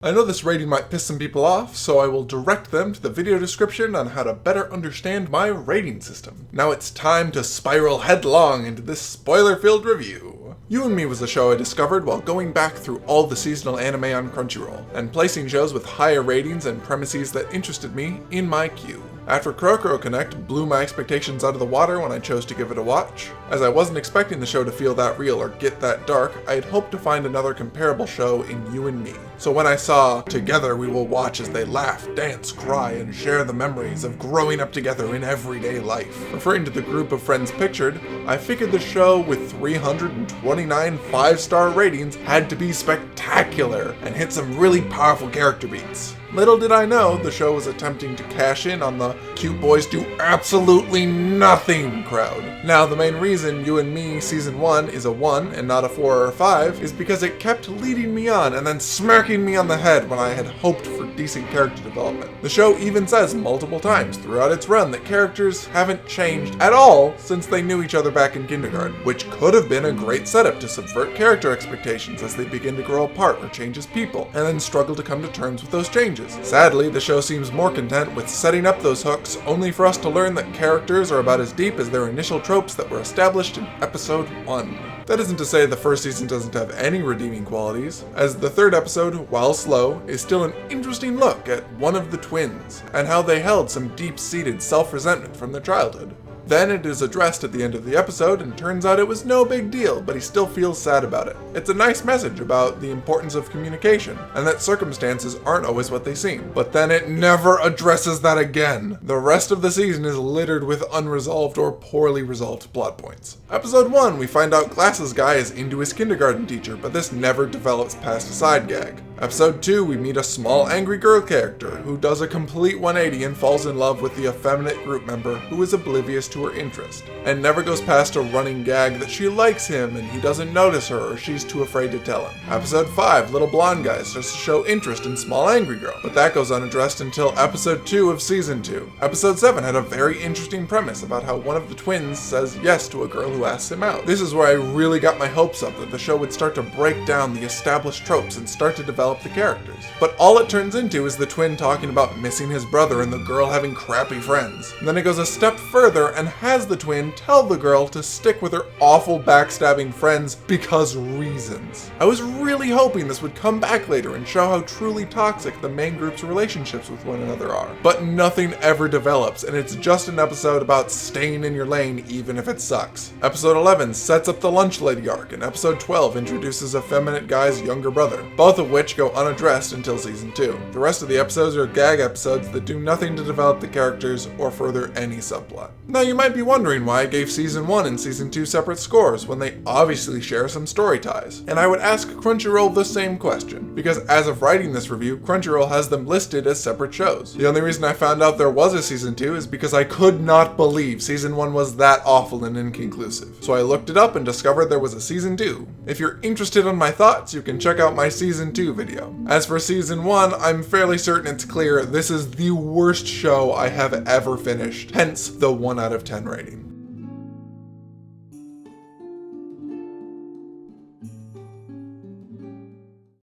I know this rating might piss some people off, so I will direct them to the video description on how to better understand my rating system. Now it's time to spiral headlong into this spoiler-filled review. You-and-Me was a show I discovered while going back through all the seasonal anime on Crunchyroll, and placing shows with higher ratings and premises that interested me in my queue. After Kuroko Connect blew my expectations out of the water when I chose to give it a watch. As I wasn't expecting the show to feel that real or get that dark, I had hoped to find another comparable show in You&Me. So when I saw Together We Will Watch as they laugh, dance, cry, and share the memories of growing up together in everyday life, referring to the group of friends pictured, I figured the show with 329 5-star ratings had to be spectacular and hit some really powerful character beats. Little did I know the show was attempting to cash in on the cute boys do absolutely nothing crowd. Now, the main reason You&Me Season 1 is a 1 and not a 4 or a 5 is because it kept leading me on and then smacking me on the head when I had hoped for decent character development. The show even says multiple times throughout its run that characters haven't changed at all since they knew each other back in kindergarten, which could have been a great setup to subvert character expectations as they begin to grow apart or change as people, and then struggle to come to terms with those changes. Sadly, the show seems more content with setting up those hooks only for us to learn that characters are about as deep as their initial tropes that were established in episode 1. That isn't to say the first season doesn't have any redeeming qualities, as the third episode, while slow, is still an interesting look at one of the twins, and how they held some deep-seated self-resentment from their childhood. Then it is addressed at the end of the episode, and turns out it was no big deal, but he still feels sad about it. It's a nice message about the importance of communication, and that circumstances aren't always what they seem. But then it never addresses that again. The rest of the season is littered with unresolved or poorly resolved plot points. Episode 1, we find out Glasses Guy is into his kindergarten teacher, but this never develops past a side gag. Episode 2, we meet a small angry girl character who does a complete 180 and falls in love with the effeminate group member who is oblivious to her interest, and never goes past a running gag that she likes him and he doesn't notice her or she's too afraid to tell him. Episode 5, Little Blonde Guy starts to show interest in Small Angry Girl, but that goes unaddressed until episode 2 of season 2. Episode 7 had a very interesting premise about how one of the twins says yes to a girl who asks him out. This is where I really got my hopes up that the show would start to break down the established tropes and start to develop the characters. But all it turns into is the twin talking about missing his brother and the girl having crappy friends. And then it goes a step further and has the twin tell the girl to stick with her awful backstabbing friends because reasons. I was really hoping this would come back later and show how truly toxic the main group's relationships with one another are. But nothing ever develops, and it's just an episode about staying in your lane even if it sucks. Episode 11 sets up the lunch lady arc, and episode 12 introduces Effeminate Guy's younger brother, both of which go unaddressed until season 2. The rest of the episodes are gag episodes that do nothing to develop the characters or further any subplot. Now you might be wondering why I gave season 1 and season 2 separate scores when they obviously share some story ties. And I would ask Crunchyroll the same question, because as of writing this review, Crunchyroll has them listed as separate shows. The only reason I found out there was a season 2 is because I could not believe season 1 was that awful and inconclusive. So I looked it up and discovered there was a season 2. If you're interested in my thoughts, you can check out my season 2 video. As for season 1, I'm fairly certain it's clear this is the worst show I have ever finished, hence the 1 out of 10 rating.